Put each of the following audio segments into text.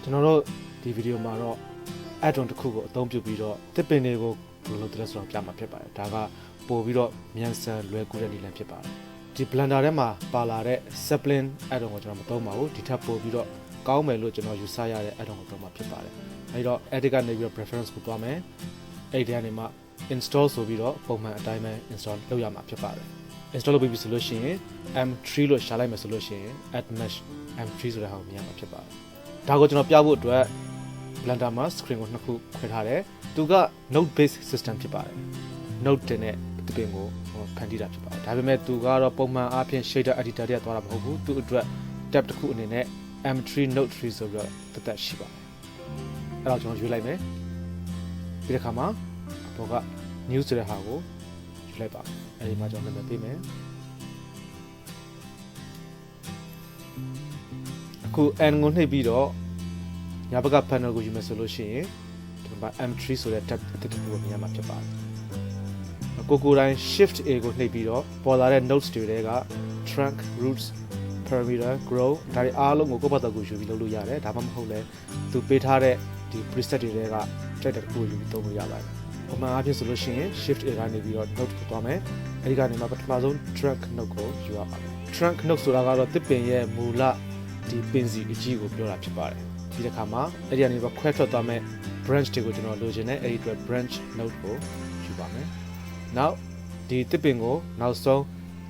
ကျွန်တော်တို့ဒီဗီဒီယိုမှာတော့ add-on တစ်ခုကိုအသုံးပြုပြီးတော့တစ်ပင်တွေကိုဘယ်လိုလုပ်တယ်ဆိုတော့ပြမှာဖြစ်ပါတယ်ဒါကပို့ပြီးတော့မြန်ဆန်လွယ်ကူတဲ့နည်းလမ်းဖြစ်ပါတယ်ဒီ Blender ထဲမှာပါလာတဲ့ Zeppelin add-on ကိုကျွန်တော်မသုံးပါဘူးဒီထပ်ပို့ပြီးတော့ကောင်းမယ်လို့ကျွန်တော်ယူဆရတဲ့ add-on ကိုသုံးမှာဖြစ်ပါတယ်အဲဒီတော့ edit ကနေပြီးတော့ preference ကိုတွားမယ်အဲ့ဒီကနေမှ install ဆိုပြီးတော့ပုံမှန်အတိုင်းပဲ install လုပ်ရမှာဖြစ်ပါတယ် install လုပ်ပြီးပြီဆိုလို့ရှိရင် M3 လို့ရှာလိုက်မယ်ဆိုလို့ရှိရင် add mesh M3 ဆိုတဲ့ဟာကိုမြင်ရမှာဖြစ်ပါတယ်ဒါကိုကျွန်တော်ပြဖို့အတွက် Blender မှာ screen ကိုနှစ်ခုခွဲထားတယ်သူက node based system ဖြစ်ပါတယ် node တင်တဲ့ဒီပင်ကိုဖန်တီးတာဖြစ်ပါတယ်ဒါပေမဲ့သူကတော့ပုံမှန်အားဖြင့် shader editor တွေကသွားတာမဟုတ်ဘူးသူအတွက် tab တစ်ခုအနေနဲ့ M3 node 3ဆိုပြီးတော့တက်ရှိပါတယ်အဲ့တော့ကျွန်တော်ရွေးလိုက်မယ်ဒီတစ်ခါမှာဘောက new ဆိုတဲ့ဟာကိုယူလိုက်ပါအဲ့ဒီမှာကျွန်တော်နာမည်ပေးမယ်အခု n ကိုနှိပ်ပြီးတော့ညာဘက်က panel ကိုယူမယ်ဆိုလို့ရှိရင်ဒီမှာ M3 ဆိုတဲ့ tab တစ်ခုကိုမြင်ရမှာဖြစ်ပါတယ်ကိုတိုင်း shift a ကိုနှိပ်ပြီးတော့ပေါ်လာတဲ့ nodes တွေက trunk roots parameter grow ဒါတွေအားလုံးကိုကိုယ့်ဘာသာကိုယူပြီးလုပ်လို့ရတယ်ဒါမှမဟုတ်လဲသူပေးထားတဲ့ဒီ preset တွေက track တစ်ခုကိုယူပြီးသုံးလို့ရပါတယ်ပုံမှန်အားဖြင့်ဆိုလို့ရှိရင် shift a ကနေပြီးတော့ node ကိုသွားမယ်အဲဒီကနေမှပထမဆုံး trunk node ကိုယူရပါတယ် trunk node ဆိုတာကတော့တစ်ပင်ရဲ့မူလဒီပင်စီအကြီးကိုပြောတာဖြစ်ပါတယ်ဒီတစ်ခါမှာအဲ့ဒီကနေပြီးခွဲထွက်သွားမဲ့ branch တွေကိုကျွန်တော်လိုချင်တဲ့အဲ့ဒီအတွက် branch node ကိုယူပါမယ်နောက်ဒီတစ်ပင်ကိုနောက်ဆုံး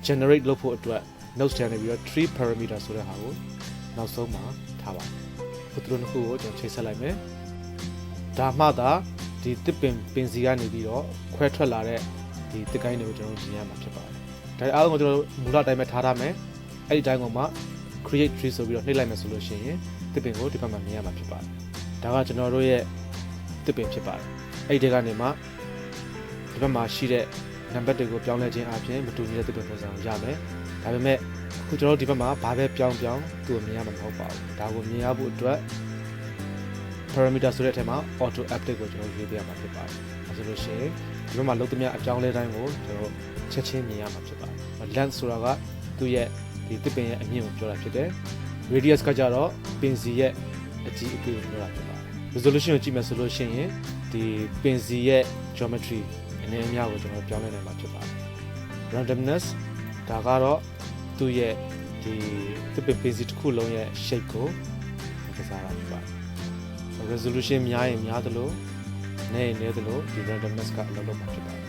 generate လုပ်ဖို့အတွက် nodes ထဲနေပြီးတော့ tree parameter ဆိုတဲ့ဟာကိုနောက်ဆုံးမှာထားပါခုတို့နှစ်ခုကိုကျွန်တော်ချိန်ဆက်လိုက်မယ်ဒါမှသာဒီတစ်ပင်စီကနေပြီးတော့ခွဲထွက်လာတဲ့ဒီတစ်ကိုင်းတွေကိုကျွန်တော်မြင်ရမှာဖြစ်ပါတယ်ဒါအားလုံးကိုကျွန်တော်မူလအတိုင်းပဲထားထားမယ်အဲ့ဒီတိုင်းကိုမှ create tree ဆိုပြီးတော့နှိပ်လိုက်မယ်ဆိုလို့ရှိရင်တစ်ပင်ကိုဒီဘက်မှာမြင်ရမှာဖြစ်ပါတယ်ဒါကကျွန်တော်တို့ရဲ့တစ်ပင်ဖြစ်ပါတယ်အဲ့ဒီကနေမှဒီဘက်မှာရှိတဲ့နံပါတ်တွေကိုပြောင်းလဲခြင်းအပြင်မတူညီတဲ့တစ်ပင်ပုံစံကိုရမယ်ဒါပေမဲ့အခုကျွန်တော်တို့ဒီဘက်မှာဘာပဲပြောင်းသူ့ကိုမြင်ရမှာမဟုတ်ပါဘူးဒါကိုမြင်ရဖို့အတွက် parameter ဆိုတဲ့အထက်မှာ auto update ကိုကျွန်တော်ရေးပေးရမှာဖြစ်ပါတယ်အဲဆိုလို့ရှိရင်ဒီဘက်မှာလုံးသမျှအပြောင်းလဲတိုင်းကိုကျွန်တော်ချက်ချင်းမြင်ရမှာဖြစ်ပါတယ် length ဆိုတာကသူ့ရဲ့ဒီတစ်ပင်ရဲ့အမြင့်ကိုပြောတာဖြစ်တယ် radius ကကြတော့ပင်စီရဲ့အကြီးအသေးကိုပြောတာဖြစ်ပါတယ် resolution ကိုကြည့်မယ်ဆိုလို့ရှိရင်ဒီပင်စီရဲ့ geometry အနေအများကိုကျွန်တော်ပြောင်းလဲနိုင်မှာဖြစ်ပါတယ် randomness ဒါကတော့သူ့ရဲ့ဒီတစ်ပင်စီတစ်ခုလုံးရဲ့ shape ကိုကစားတာဖြစ်ပါတယ် resolution များရင်များသလိုနည်းရင်နည်းသလိုဒီ randomness ကအလုပ်လုပ်မှာဖြစ်ပါတယ်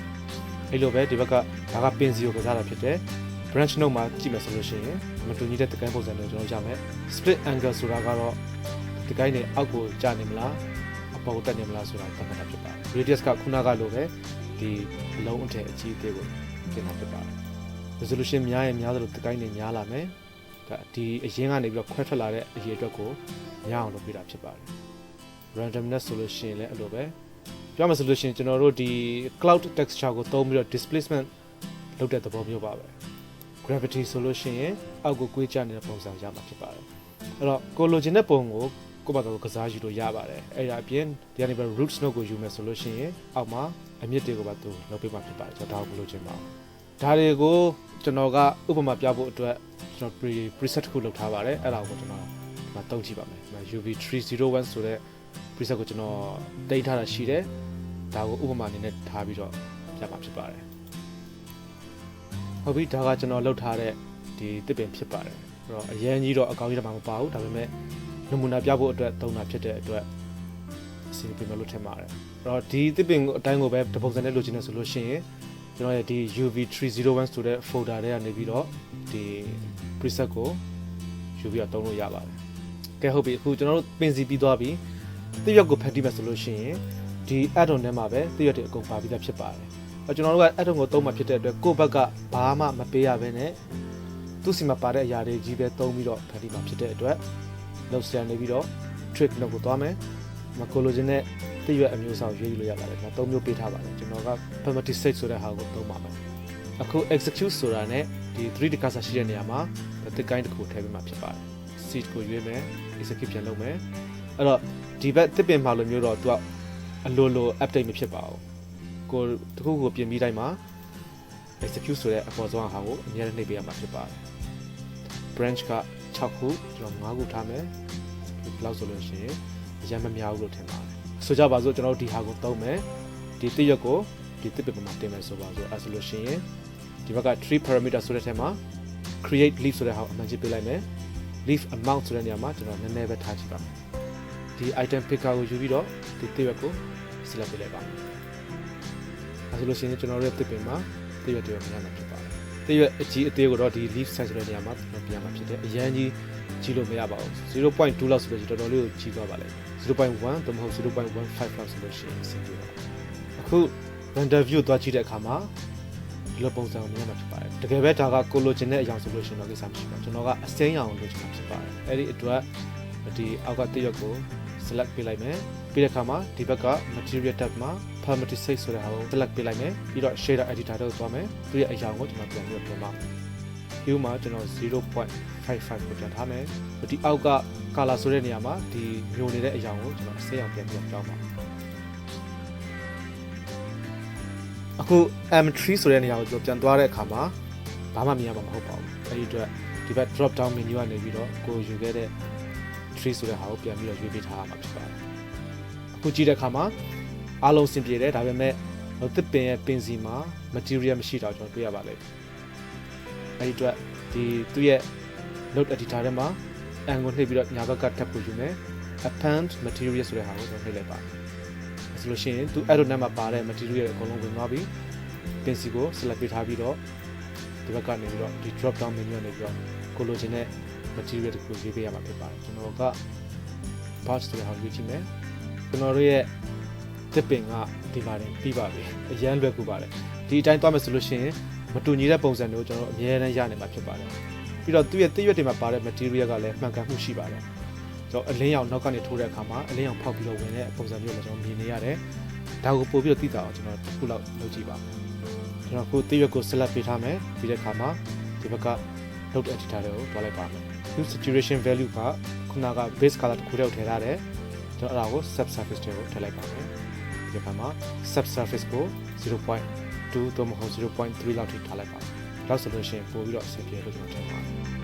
အဲ့လိုပဲဒီဘက်ကဒါကပင်စီကိုကစားတာဖြစ်တယ် branch node မှာကြည့်မယ်ဆိုလို့ရှိရင်မတူညီတဲ့တကိုင်းပုံစံတွေကျွန်တော်ရမယ် split angle ဆိုတာကတော့ဒီကိုင်းနဲ့အောက်ကိုကျနေမလားအပေါ်တက်နေမလားဆိုတာသတ်မှတ်တာဖြစ်ပါတယ် radius ကခုနကလိုပဲဒီအလုံးအထည်အကြီးအသေးကိုပြင်တာဖြစ်ပါတယ် resolution များရင်များသလိုတကိုင်းတွေများလာမယ်ဒါဒီအရင်ကနေပြီးတော့ခွဲထွက်လာတဲ့အရေးအတွက်ကိုများအောင်လုပ်ပေးတာဖြစ်ပါတယ် randomness ဆိုလို့ရှိရင်လည်းအဲ့လိုပဲပြောမယ်ဆိုလို့ရှိရင်ကျွန်တော်တို့ဒီ cloud texture ကိုသုံးပြီးတော့ displacement လုပ်တဲ့သဘောမျိုးပါပဲ gravity ဆိုလို့ရှိရင်အောက်ကိုကွေးကျနေတဲ့ပုံစံရမှာဖြစ်ပါတယ်အဲ့တော့ကိုလိုချင်တဲ့ပုံကိုကိုယ့်ဘာသာကိုကစားယူလို့ရပါတယ်အဲ့ဒါအပြင်ဒီကနေပဲ roots node ကိုယူမယ်ဆိုလို့ရှိရင်အောက်မှာအမြင့်တွေကိုပါသူလုပ်ပေးမှာဖြစ်ပါတယ်ကျွန်တော်ဒါကိုလိုချင်ပါဒါတွေကိုကျွန်တော်ကဥပမာပြဖို့အတွက်ကျွန်တော် preset တစ်ခုလုပ်ထားပါတယ်အဲ့ဒါကိုကျွန်တော်ဒီမှာတုံးကြည့်ပါမယ်UV301 ဆိုတဲ့ preset ကိုကျွန်တော်တိတ်ထားတာရှိတယ်ဒါကိုဥပမာအနေနဲ့ထားပြီးတော့ပြမှာဖြစ်ပါတယ်ဟုတ်ပြီဒါကကျွန်တော်လုပ်ထားတဲ့ဒီတစ်ပင်ဖြစ်ပါတယ်အဲ့တော့အရင်ကြီးတော့အကောင်းကြီးတော့မပါဘူးဒါပေမဲ့နမူနာပြဖို့အတွက်သုံးတာဖြစ်တဲ့အတွက်အစီအစဉ်လို့ထင်ပါတယ်အဲ့တော့ဒီတစ်ပင်အတိုင်းကိုပဲတပုံစံနဲ့လိုချင်တယ်ဆိုလို့ရှိရင်ကျွန်တော်ရဲ့ဒီ UV301 ဆိုတဲ့ folder ထဲကနေပြီးတော့ဒီ preset ကိုယူပြီးတော့သုံးလို့ရပါတယ်ကဲဟုတ်ပြီအခုကျွန်တော်တို့ပင်စီပြီးသွားပြီတစ်ရွက်ကိုဖန်တီးမယ်ဆိုလို့ရှိရင်ဒီ add-on ထဲမှာပဲတစ်ရွက်တွေအကုန်ပါပြီးသားဖြစ်ပါတယ်ကျွန်တော်တို့က add-on ကိုသုံးမှဖြစ်တဲ့အတွက်ကိုယ့်ဘက်ကဘာမှမပေးရဘဲနဲ့သူ့စီမှာပါတဲ့အရာတွေကြီးပဲသုံးပြီးတော့ဖန်တီးမှာဖြစ်တဲ့အတွက် note ဆန်နေပြီးတော့ trick note ကိုသွားမယ်မကိုလိုချင်တဲ့တစ်ရွက်အမျိုးအစားရွေးလို့ရပါတယ်ဒါ၃မျိုးပေးထားပါတယ်ကျွန်တော်က permitted set ဆိုတဲ့ဟာကိုသုံးပါမယ်အခု execute ဆိုတာနဲ့ဒီ 3D cursor ရှိတဲ့နေရာမှာတစ်ကိုင်းတစ်ခုထည့်ပေးမှာဖြစ်ပါတယ် seed ကိုရွေးမယ် execute ပြန်လုပ်မယ်အဲ့တော့ဒီဘက်တစ်ပင်မှာလိုမျိုးတော့သူကအလိုလို update မဖြစ်ပါဘူးကိုတခုကိုပြင်ပြီးတိုင်းမှာ execute ဆိုတဲ့အပေါ်ဆုံးဟာကိုအများနဲ့နှိပ်ပေးရမှာဖြစ်ပါတယ် branch က6ခုကျွန်တော်5ခုထားမယ် လောက်ဆိုလို့ရှိရင်အရင်မများဘူးလို့ထင်ပါတယ်ဆိုကြပါစို့ကျွန်တော်တို့ဒီဟာကိုသုံးမယ်ဒီတစ်ရက်ကိုဒီတစ်ပင်မှာတင်မယ်ဆိုပါစို့အဲဆိုလို့ရှိရင်ဒီဘက်က tree parameter ဆိုတဲ့ထဲမှာ create leaf ဆိုတဲ့ဟာကိုအမှန်ကြီးပေးလိုက်မယ် leaf amount ဆိုတဲ့နေရာမှာကျွန်တော်နည်းနည်းပဲထားကြည့်ပါမယ်ဒီ item picker ကိုယူပြီးတော့ဒီတစ်ရက်ကို select ပေးလိုက်ပါမယ်အဲဆိုလို့ရှိရင်ကျွန်တော်တို့ရဲ့တစ်ပင်မှာတစ်ရက်တွေများမှာဖြစ်ပါတယ်တစ်ရက်အကြီးအသေးကိုတော့ဒီ leaf size ဆိုတဲ့နေရာမှာကျွန်တော်ပြန်မှာဖြစ်တယ်အရင်ကြီးလို့မရပါဘူး 0.2 လောက်ဆိုလို့တော်တော်လေးကိုကြီးသွားပါလိမ့်0.1 သို့မဟုတ် 0.15 လောက်ဆိုလို့ရှိရင်အဆင်ပြေပါအခု render view သွားကြည့်တဲ့အခါမှာဒီလိုပုံစံကိုမြင်ရမှာဖြစ်ပါတယ်တကယ်ပဲဒါကကိုလိုချင်တဲ့အရာဆိုလို့ရှိရင်တော့ကိစ္စမရှိပါဘူးကျွန်တော်ကအစိမ်းရောင်လိုချင်တာဖြစ်ပါတယ်အဲ့ဒီအတွက်ဒီအောက်ကတစ်ရက်ကို select ပေးလိုက်မယ်ပြီးတဲ့အခါမှာဒီဘက်က material tab မှာ parameter 6ဆိုတဲ့ဟာကို select ပေးလိုက်မယ်ပြီးတော့ shader editor တို့သွားမယ်သူရဲ့အရာကိုကျွန်တော်ပြန်ပြီးတော့ပြင်ပါမယ် view မှာကျွန်တော် 0.55 ကိုပြန်ထားမယ်ဒီအောက်က color ဆိုတဲ့နေရာမှာဒီမျိုးနေတဲ့အရာကိုကျွန်တော်အစိမ်းအောင်ပြန်ပြီးတော့ပြောင်းပါအခု M3 ဆိုတဲ့နေရာကိုကျွန်တော်ပြန်သွားတဲ့အခါမှာဘာမှမြင်ရမှာမဟုတ်ပါဘူးအဲဒီအတွက်ဒီဘက် drop down menu ကနေပြီးတော့ကိုယူခဲ့တဲ့ tree ဆိုတဲ့ဟာကိုပြန်ပြီးတော့ရွေးပေးထားရမှာဖြစ်ပါတယ်အခုကြည့်တဲ့အခါမှာအားလုံးအဆင်ပြေတယ်ဒါပေမဲ့တစ်ပင်ရဲ့ပင်စီမှာ material မရှိတော့ကျွန်တော်တွေ့ရပါလိမ့်အဲဒီအတွက်ဒီသူ့ရဲ့ node editor ထဲမှာ and ကိုနှိပ်ပြီးတော့ညာဘက်က tab ကိုယူမယ် append material ဆိုတဲ့ဟာကိုကျွန်တော်နှိပ်လိုက်ပါဆိုလို့ရှိရင်သူအဲ့လိုနဲ့မှာပါတဲ့ material အကုန်လုံးဝင်သွားပြီပင်စီကို select ပေးထားပြီးတော့ဒီဘက်ကနေပြီးတော့ဒီ drop down menu ကနေပြီးတော့ကိုလိုချင်တဲ့ material တခုရွေးပေးရမှာဖြစ်ပါတယ်ကျွန်တော်က brush ဆိုတဲ့ဟာကိုရွေးကြည့်မယ်ကျွန်တော်တို့ရဲ့တစ်ပင်ကဒီပါတယ်ပြီးပါပြီအရန်လွယ်ကူပါတယ်ဒီအတိုင်းသွားမယ်ဆိုလို့ရှိရင်မတူညီတဲ့ပုံစံတွေကိုကျွန်တော်အများအားရနေမှာဖြစ်ပါတယ်ပြီးတော့သူ့ရဲ့တစ်ရွက်တွေမှာပါတဲ့ material ကလည်းမှန်ကန်မှုရှိပါတယ်ကျွန်တော်အလင်းရောင်နောက်ကနေထိုးတဲ့အခါမှာအလင်းရောင်ဖောက်ပြီးတော့ဝင်တဲ့ပုံစံမျိုးလည်းကျွန်တော်မြင်နေရတယ်ဒါကိုပို့ပြီးတော့သိတာအောင်ကျွန်တော်တစ်ခုလောက်လုပ်ကြည့်ပါမယ်ကျွန်တော်ကိုတစ်ရွက်ကို select ပေးထားမယ်ပြီးတဲ့အခါမှာဒီဘက်က node editor တွေကိုတွားလိုက်ပါမယ် hue saturation value ကခုနက base color တစ်ခုတည်းကိုထည့်ထားတယ်ကျွန်တော်အဲ့ဒါကို subsurface တွေကိုထည့်လိုက်ပါမယ်ဒီအခါမှာ subsurface ကို 0.2 သို့မဟုတ် 0.3 လောက်ထိထားလိုက်ပါမယ်။ဒါဆိုလို့ရှိရင်ပို့ပြီးတော့အဆင်ပြေလို့ကျွန်တော်ထင်ပါတယ်။